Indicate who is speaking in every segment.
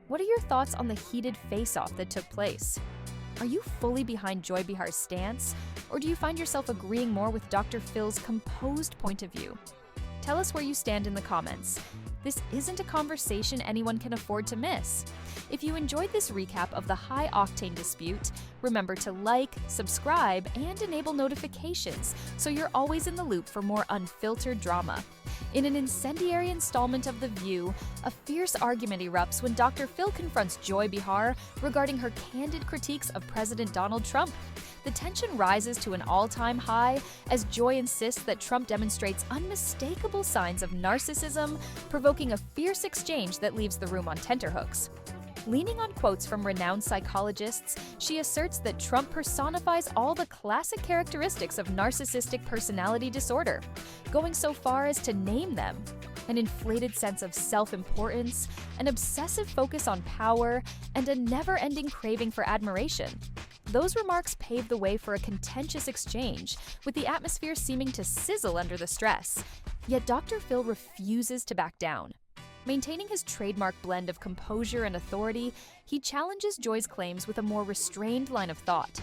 Speaker 1: What are your thoughts on the heated face-off that took place? Are you fully behind Joy Behar's stance, or do you find yourself agreeing more with Dr. Phil's composed point of view? Tell us where you stand in the comments. This isn't a conversation anyone can afford to miss. If you enjoyed this recap of the high-octane dispute, remember to like, subscribe, and enable notifications so you're always in the loop for more unfiltered drama. In an incendiary installment of The View, a fierce argument erupts when Dr. Phil confronts Joy Behar regarding her candid critiques of President Donald Trump. The tension rises to an all-time high as Joy insists that Trump demonstrates unmistakable signs of narcissism, provoking a fierce exchange that leaves the room on tenterhooks. Leaning on quotes from renowned psychologists, she asserts that Trump personifies all the classic characteristics of narcissistic personality disorder, going so far as to name them: an inflated sense of self-importance, an obsessive focus on power, and a never-ending craving for admiration. Those remarks pave the way for a contentious exchange, with the atmosphere seeming to sizzle under the stress. Yet Dr. Phil refuses to back down. Maintaining his trademark blend of composure and authority, he challenges Joy's claims with a more restrained line of thought.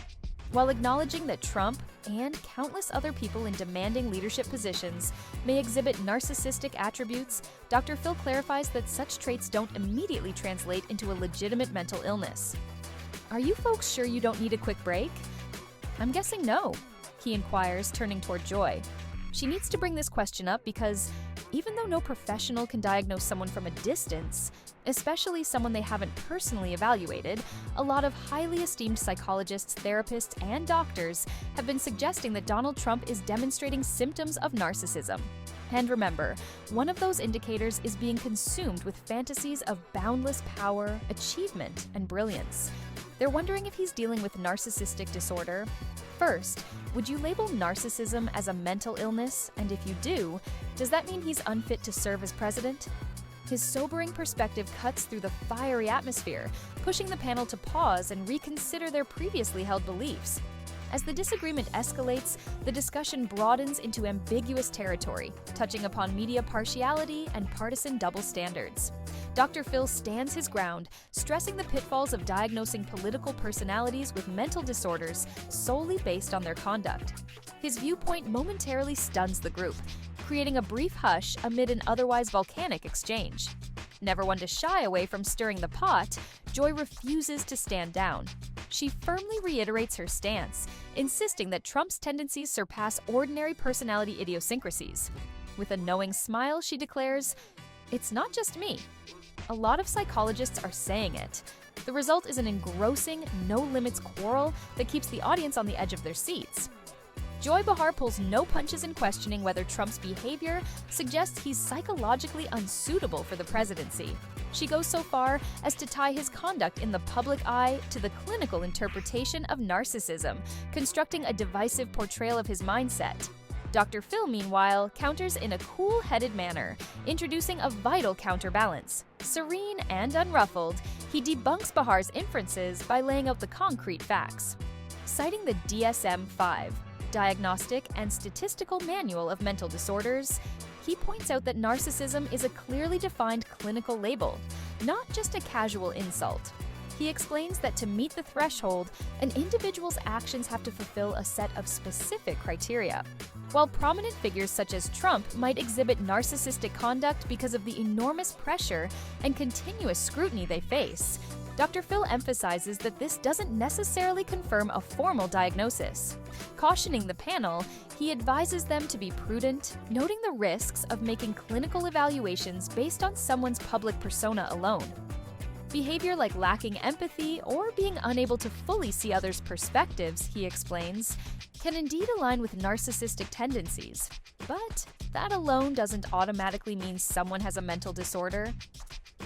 Speaker 1: While acknowledging that Trump and countless other people in demanding leadership positions may exhibit narcissistic attributes, Dr. Phil clarifies that such traits don't immediately translate into a legitimate mental illness. Are you folks sure you don't need a quick break? I'm guessing no, he inquires, turning toward Joy. She needs to bring this question up because even though no professional can diagnose someone from a distance, especially someone they haven't personally evaluated, a lot of highly esteemed psychologists, therapists, and doctors have been suggesting that Donald Trump is demonstrating symptoms of narcissism. And remember, one of those indicators is being consumed with fantasies of boundless power, achievement, and brilliance. They're wondering if he's dealing with narcissistic disorder. First, would you label narcissism as a mental illness? And if you do, does that mean he's unfit to serve as president? His sobering perspective cuts through the fiery atmosphere, pushing the panel to pause and reconsider their previously held beliefs. As the disagreement escalates, the discussion broadens into ambiguous territory, touching upon media partiality and partisan double standards. Dr. Phil stands his ground, stressing the pitfalls of diagnosing political personalities with mental disorders solely based on their conduct. His viewpoint momentarily stuns the group, creating a brief hush amid an otherwise volcanic exchange. Never one to shy away from stirring the pot, Joy refuses to stand down. She firmly reiterates her stance, insisting that Trump's tendencies surpass ordinary personality idiosyncrasies. With a knowing smile, she declares, "It's not just me. A lot of psychologists are saying it." The result is an engrossing, no-limits quarrel that keeps the audience on the edge of their seats. Joy Behar pulls no punches in questioning whether Trump's behavior suggests he's psychologically unsuitable for the presidency. She goes so far as to tie his conduct in the public eye to the clinical interpretation of narcissism, constructing a divisive portrayal of his mindset. Dr. Phil, meanwhile, counters in a cool-headed manner, introducing a vital counterbalance. Serene and unruffled, he debunks Behar's inferences by laying out the concrete facts. Citing the DSM-5, Diagnostic and Statistical Manual of Mental Disorders, he points out that narcissism is a clearly defined clinical label, not just a casual insult. He explains that to meet the threshold, an individual's actions have to fulfill a set of specific criteria. While prominent figures such as Trump might exhibit narcissistic conduct because of the enormous pressure and continuous scrutiny they face, Dr. Phil emphasizes that this doesn't necessarily confirm a formal diagnosis. Cautioning the panel, he advises them to be prudent, noting the risks of making clinical evaluations based on someone's public persona alone. Behavior like lacking empathy or being unable to fully see others' perspectives, he explains, can indeed align with narcissistic tendencies. But that alone doesn't automatically mean someone has a mental disorder.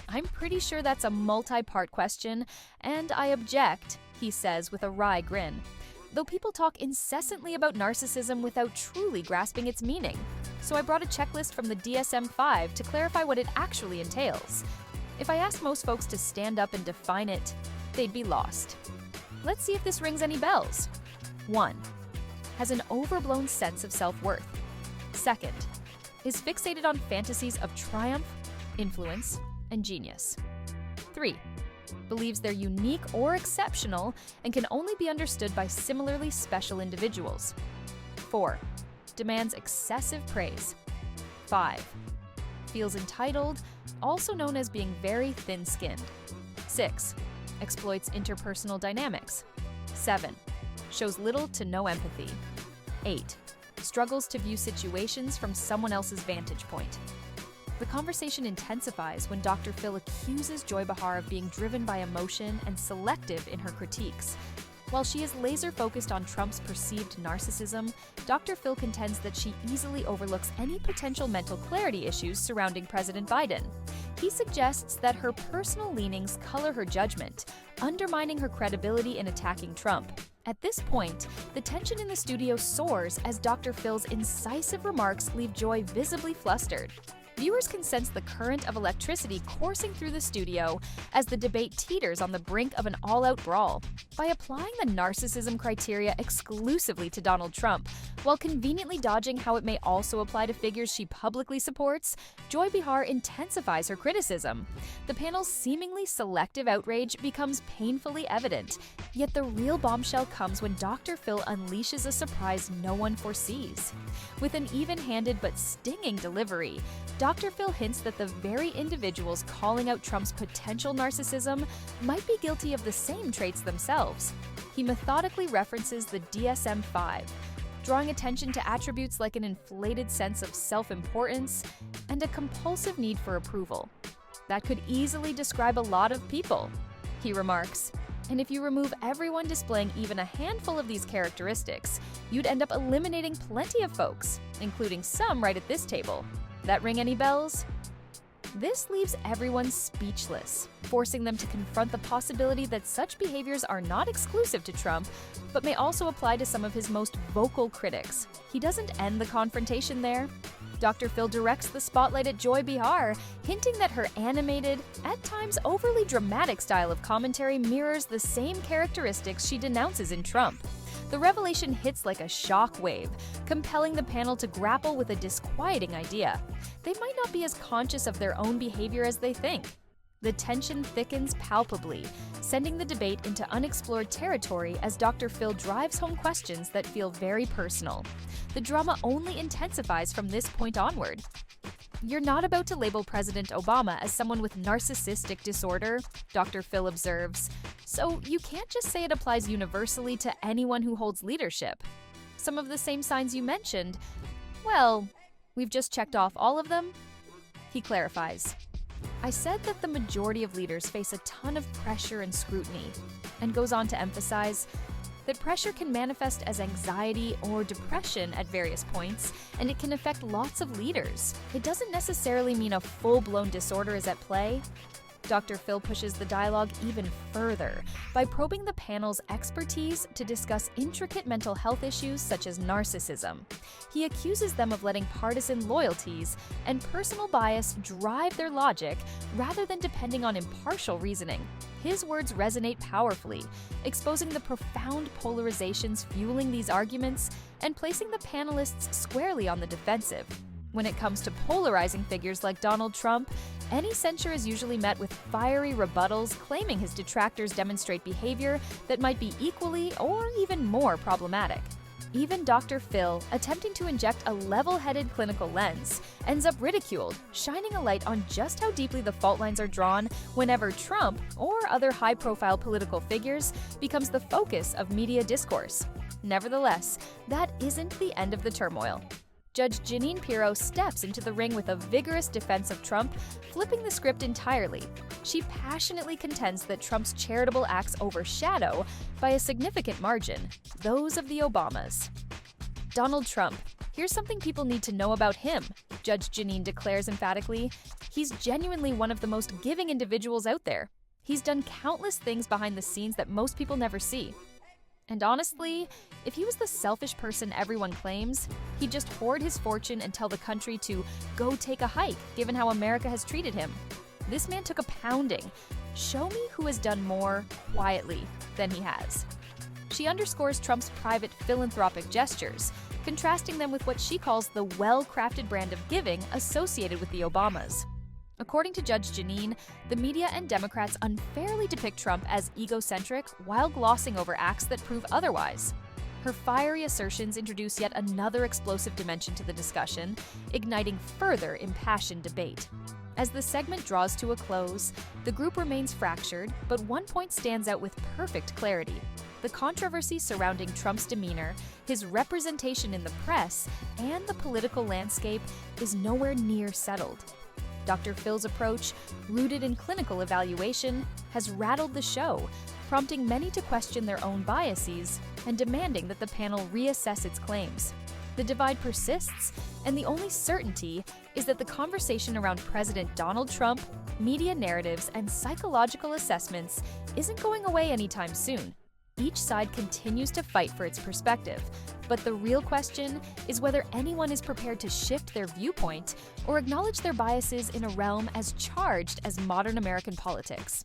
Speaker 1: I'm pretty sure that's a multi-part question, and I object, he says with a wry grin. Though people talk incessantly about narcissism without truly grasping its meaning. So I brought a checklist from the DSM-5 to clarify what it actually entails. If I asked most folks to stand up and define it, they'd be lost. Let's see if this rings any bells. 1. Has an overblown sense of self-worth. 2nd, is fixated on fantasies of triumph, influence, and genius. 3. believes they're unique or exceptional and can only be understood by similarly special individuals. 4. Demands excessive praise. 5. Feels entitled, also known as being very thin-skinned. 6. Exploits interpersonal dynamics. 7. Shows little to no empathy. 8. Struggles to view situations from someone else's vantage point. The conversation intensifies when Dr. Phil accuses Joy Behar of being driven by emotion and selective in her critiques. While she is laser-focused on Trump's perceived narcissism, Dr. Phil contends that she easily overlooks any potential mental clarity issues surrounding President Biden. He suggests that her personal leanings color her judgment, undermining her credibility in attacking Trump. At this point, the tension in the studio soars as Dr. Phil's incisive remarks leave Joy visibly flustered. Viewers can sense the current of electricity coursing through the studio as the debate teeters on the brink of an all-out brawl. By applying the narcissism criteria exclusively to Donald Trump, while conveniently dodging how it may also apply to figures she publicly supports, Joy Behar intensifies her criticism. The panel's seemingly selective outrage becomes painfully evident, yet the real bombshell comes when Dr. Phil unleashes a surprise no one foresees. With an even-handed but stinging delivery, Dr. Phil hints that the very individuals calling out Trump's potential narcissism might be guilty of the same traits themselves. He methodically references the DSM-5, drawing attention to attributes like an inflated sense of self-importance and a compulsive need for approval. That could easily describe a lot of people, he remarks. And if you remove everyone displaying even a handful of these characteristics, you'd end up eliminating plenty of folks, including some right at this table. That ring any bells? This leaves everyone speechless, forcing them to confront the possibility that such behaviors are not exclusive to Trump, but may also apply to some of his most vocal critics. He doesn't end the confrontation there. Dr. Phil directs the spotlight at Joy Behar, hinting that her animated, at times overly dramatic style of commentary mirrors the same characteristics she denounces in Trump. The revelation hits like a shock wave, compelling the panel to grapple with a disquieting idea. They might not be as conscious of their own behavior as they think. The tension thickens palpably, sending the debate into unexplored territory as Dr. Phil drives home questions that feel very personal. The drama only intensifies from this point onward. You're not about to label President Obama as someone with narcissistic disorder, Dr. Phil observes, so you can't just say it applies universally to anyone who holds leadership. Some of the same signs you mentioned, well, we've just checked off all of them, he clarifies. I said that the majority of leaders face a ton of pressure and scrutiny, and goes on to emphasize that pressure can manifest as anxiety or depression at various points, and it can affect lots of leaders. It doesn't necessarily mean a full-blown disorder is at play. Dr. Phil pushes the dialogue even further by probing the panel's expertise to discuss intricate mental health issues such as narcissism. He accuses them of letting partisan loyalties and personal bias drive their logic rather than depending on impartial reasoning. His words resonate powerfully, exposing the profound polarizations fueling these arguments and placing the panelists squarely on the defensive. When it comes to polarizing figures like Donald Trump, any censure is usually met with fiery rebuttals claiming his detractors demonstrate behavior that might be equally or even more problematic. Even Dr. Phil, attempting to inject a level-headed clinical lens, ends up ridiculed, shining a light on just how deeply the fault lines are drawn whenever Trump or other high-profile political figures becomes the focus of media discourse. Nevertheless, that isn't the end of the turmoil. Judge Jeanine steps into the ring with a vigorous defense of Trump, flipping the script entirely. She passionately contends that Trump's charitable acts overshadow, by a significant margin, those of the Obamas. Donald Trump. Here's something people need to know about him, Judge Jeanine declares emphatically. He's genuinely one of the most giving individuals out there. He's done countless things behind the scenes that most people never see. And honestly, if he was the selfish person everyone claims, he'd just hoard his fortune and tell the country to go take a hike, given how America has treated him. This man took a pounding. Show me who has done more quietly than he has. She underscores Trump's private philanthropic gestures, contrasting them with what she calls the well-crafted brand of giving associated with the Obamas. According to Judge Jeanine, the media and Democrats unfairly depict Trump as egocentric while glossing over acts that prove otherwise. Her fiery assertions introduce yet another explosive dimension to the discussion, igniting further impassioned debate. As the segment draws to a close, the group remains fractured, but one point stands out with perfect clarity. The controversy surrounding Trump's demeanor, his representation in the press, and the political landscape is nowhere near settled. Dr. Phil's approach, rooted in clinical evaluation, has rattled the show, prompting many to question their own biases and demanding that the panel reassess its claims. The divide persists, and the only certainty is that the conversation around President Donald Trump, media narratives, and psychological assessments isn't going away anytime soon. Each side continues to fight for its perspective, but the real question is whether anyone is prepared to shift their viewpoint or acknowledge their biases in a realm as charged as modern American politics.